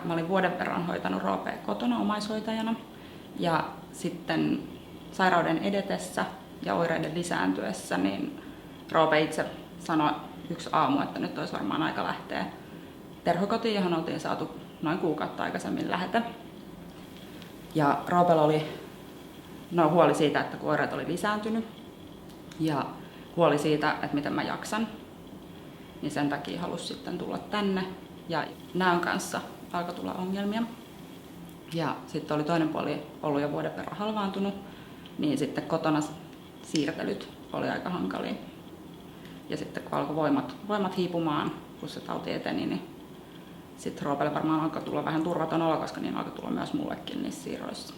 mä olin vuoden verran hoitanut Roopea kotona omaishoitajana. Ja sitten sairauden edetessä ja oireiden lisääntyessä, niin Roope itse sanoi yksi aamu, että nyt olisi varmaan aika lähteä terhokotiin, johon oltiin saatu noin kuukautta aikaisemmin lähetä. Ja Roopella oli huoli siitä, että kun oireet oli lisääntynyt ja huoli siitä, että miten mä jaksan, niin sen takia halusi sitten tulla tänne. Ja näön kanssa alkoi tulla ongelmia. Ja sitten oli toinen puoli ollut jo vuoden verran halvaantunut, niin sitten kotona siirtelyt oli aika hankalia. Ja sitten kun alkoi voimat hiipumaan, kun se tauti eteni, niin sitten Roopelle varmaan alkoi tulla vähän turvaton olo, koska niin alkoi tulla myös mullekin niissä siirroissa.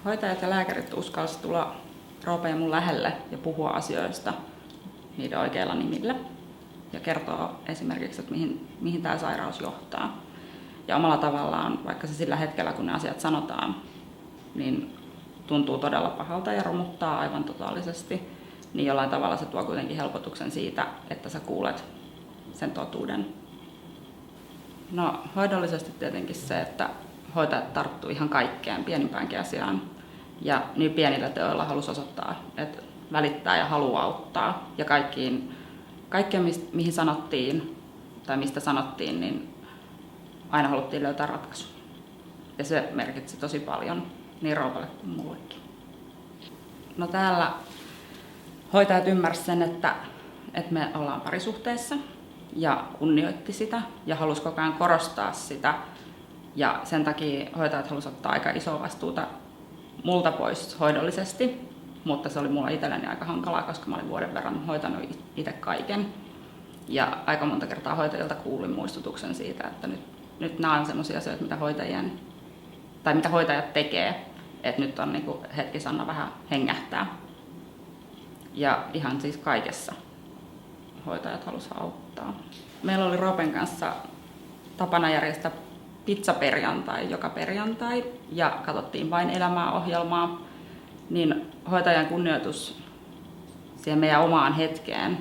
Hoitajat ja lääkärit uskalsivat tulla Roope ja mun lähelle ja puhua asioista niiden oikeilla nimillä ja kertoa esimerkiksi, että mihin tämä sairaus johtaa. Ja omalla tavallaan, vaikka se sillä hetkellä, kun ne asiat sanotaan, niin tuntuu todella pahalta ja romuttaa aivan totaalisesti, niin jollain tavalla se tuo kuitenkin helpotuksen siitä, että sä kuulet sen totuuden. No, hoidollisesti tietenkin se, että hoitajat tarttuu ihan kaikkeen, pienimpäänkin asiaan. Ja niin pienillä teoilla halusi osoittaa, että välittää ja haluaa auttaa. Ja kaikkeen, mihin sanottiin tai mistä sanottiin, niin aina haluttiin löytää ratkaisu. Ja se merkitsi tosi paljon niin Roopelle kuin mullekin. No täällä hoitajat ymmärsivät sen, että me ollaan parisuhteessa ja kunnioitti sitä ja halusi koko ajan korostaa sitä. Ja sen takia hoitajat halusivat ottaa aika isoa vastuuta multa pois hoidollisesti, mutta se oli mulla itselleni aika hankalaa, koska mä olin vuoden verran hoitanut itse kaiken. Ja aika monta kertaa hoitajilta kuulin muistutuksen siitä, että nyt nämä on sellaisia asioita, mitä hoitajat tekee, että nyt on niinku hetki Sanna vähän hengähtää. Ja ihan siis kaikessa hoitajat halusivat auttaa. Meillä oli Roopen kanssa tapana järjestää pizzaperjantai joka perjantai ja katsottiin vain elämää ohjelmaa, niin hoitajan kunnioitus siihen meidän omaan hetkeen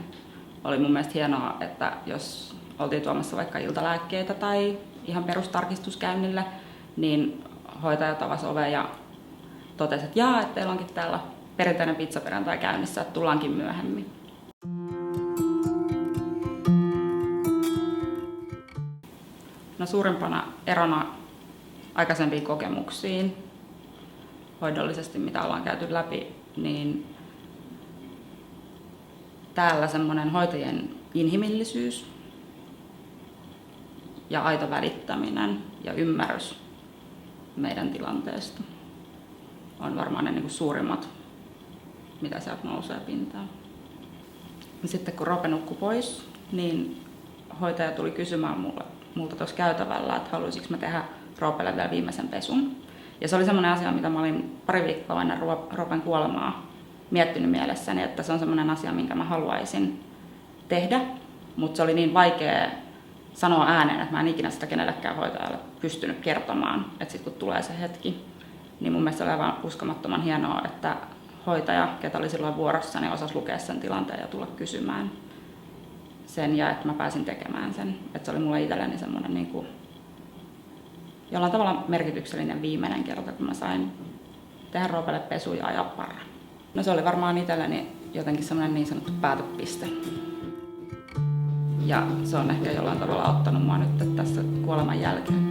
oli mun mielestä hienoa, että jos oltiin tuomassa vaikka iltalääkkeitä tai ihan perustarkistuskäynnille, niin hoitajat avasi oven ja totesi, että että teillä onkin täällä perinteinen pizzaperjantai käynnissä, että tullaankin myöhemmin. No, suurimpana erona aikaisempiin kokemuksiin hoidollisesti, mitä ollaan käyty läpi, niin täällä semmoinen hoitajien inhimillisyys ja aito välittäminen ja ymmärrys meidän tilanteesta on varmaan ne niin suurimmat, mitä sieltä nousee pintaan. Sitten kun Roope nukkui pois, niin hoitaja tuli kysymään multa tuossa käytävällä, että haluaisinko mä tehdä Roopelle vielä viimeisen pesun. Ja se oli semmoinen asia, mitä mä olin pari viikkoa ennen Roopen kuolemaa miettinyt mielessäni, että se on semmoinen asia, minkä mä haluaisin tehdä, mutta se oli niin vaikea sanoa ääneen, että mä en ikinä sitä kenellekään hoitajalle pystynyt kertomaan, että sitten kun tulee se hetki, niin mun mielestä oli aivan uskomattoman hienoa, että hoitaja, ketä oli silloin vuorossa, niin osasi lukea sen tilanteen ja tulla kysymään sen ja että mä pääsin tekemään sen. Että se oli mulle itselleni semmoinen niin kuin jollain tavalla merkityksellinen viimeinen kerta, kun mä sain tehdä Roopelle pesu ja ajaa parra. No, se oli varmaan itselleni jotenkin semmoinen niin sanottu päätöpiste. Ja se on ehkä jollain tavalla auttanut mua nyt tässä kuoleman jälkeen.